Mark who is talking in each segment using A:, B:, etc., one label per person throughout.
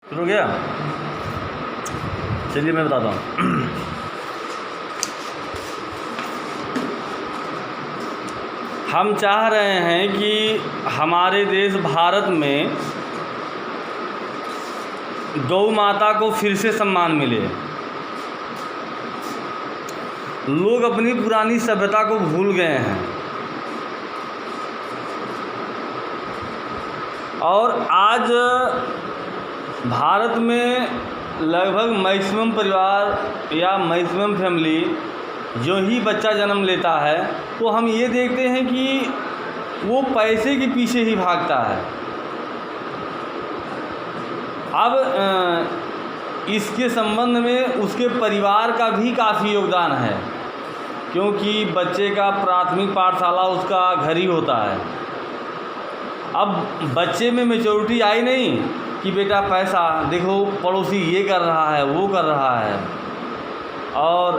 A: शुरू हो गया। चलिए मैं बताता हूँ। हम चाह रहे हैं कि हमारे देश भारत में गौ माता को फिर से सम्मान मिले। लोग अपनी पुरानी सभ्यता को भूल गए हैं और आज भारत में लगभग मैक्सिमम परिवार या मैक्सिमम फैमिली जो ही बच्चा जन्म लेता है तो हम ये देखते हैं कि वो पैसे के पीछे ही भागता है। अब इसके संबंध में उसके परिवार का भी काफ़ी योगदान है, क्योंकि बच्चे का प्राथमिक पाठशाला उसका घर ही होता है। अब बच्चे में मैच्योरिटी आई नहीं कि बेटा पैसा देखो पड़ोसी ये कर रहा है वो कर रहा है, और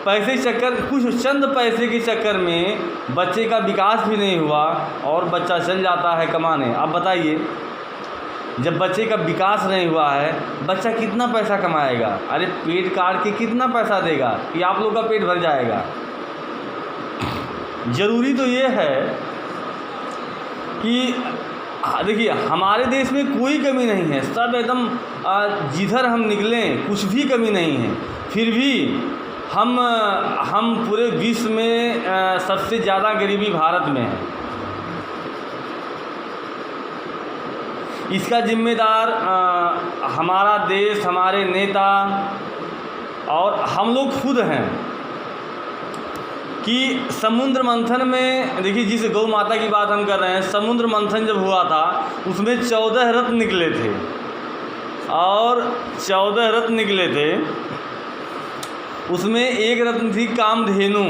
A: पैसे के चक्कर कुछ चंद पैसे के चक्कर में बच्चे का विकास भी नहीं हुआ और बच्चा चल जाता है कमाने। अब बताइए, जब बच्चे का विकास नहीं हुआ है बच्चा कितना पैसा कमाएगा? अरे पेट काट के कितना पैसा देगा कि आप लोग का पेट भर जाएगा? ज़रूरी तो ये है कि देखिए हमारे देश में कोई कमी नहीं है, सब एकदम जिधर हम निकलें कुछ भी कमी नहीं है। फिर भी हम पूरे विश्व में सबसे ज़्यादा गरीबी भारत में है। इसका जिम्मेदार हमारा देश, हमारे नेता और हम लोग खुद हैं कि समुद्र मंथन में देखिए, जिस गौ माता की बात हम कर रहे हैं, समुद्र मंथन जब हुआ था उसमें 14 रत्न निकले थे और 14 रत्न निकले थे उसमें एक रत्न थी कामधेनु।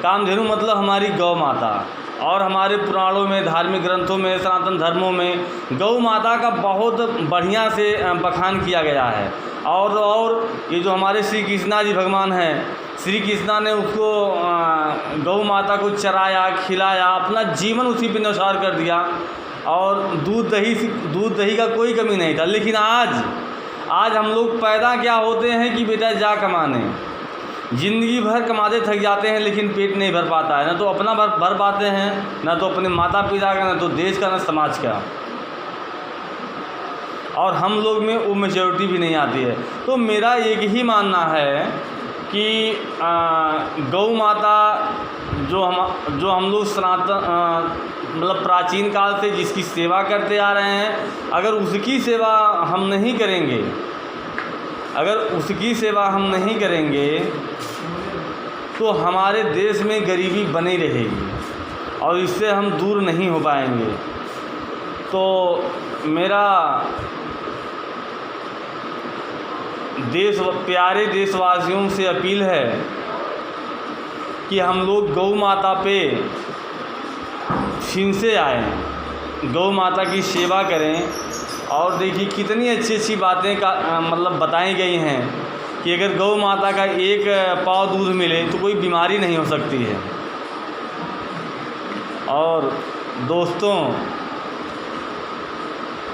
A: कामधेनु मतलब हमारी गौ माता। और हमारे पुराणों में, धार्मिक ग्रंथों में, सनातन धर्मों में गौ माता का बहुत बढ़िया से बखान किया गया है। और ये जो हमारे श्री कृष्णा जी भगवान हैं, श्री कृष्णा ने उसको गौ माता को चराया, खिलाया, अपना जीवन उसी पे न्यौछावर कर दिया और दूध दही का कोई कमी नहीं था। लेकिन आज हम लोग पैदा क्या होते हैं कि बेटा जा कमाने, ज़िंदगी भर कमाते थक जाते हैं लेकिन पेट नहीं भर पाता है। ना तो अपना भर पाते हैं, ना तो अपने माता पिता का, ना तो देश का, ना समाज का। और हम लोग में वो मेच्योरिटी भी नहीं आती है। तो मेरा एक ही मानना है कि गौ माता जो हम लोग सनातन मतलब प्राचीन काल से जिसकी सेवा करते आ रहे हैं, अगर उसकी सेवा हम नहीं करेंगे तो हमारे देश में गरीबी बनी रहेगी और इससे हम दूर नहीं हो पाएंगे। तो मेरा प्यारे देशवासियों से अपील है कि हम लोग गौ माता पे फिर से आएँ, गौ माता की सेवा करें। और देखिए कितनी अच्छी अच्छी बातें मतलब बताई गई हैं कि अगर गौ माता का एक पाव दूध मिले तो कोई बीमारी नहीं हो सकती है। और दोस्तों,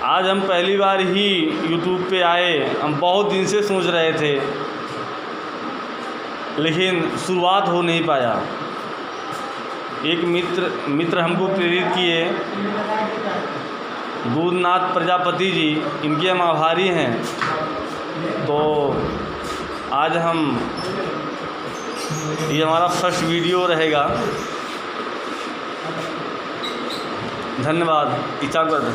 A: आज हम पहली बार ही YouTube पे आए। हम बहुत दिन से सोच रहे थे लेकिन शुरुआत हो नहीं पाया। एक मित्र हमको प्रेरित किए, दूधनाथ प्रजापति जी, इनके हम आभारी हैं। तो आज ये हमारा फर्स्ट वीडियो रहेगा। धन्यवाद। इच्छा कर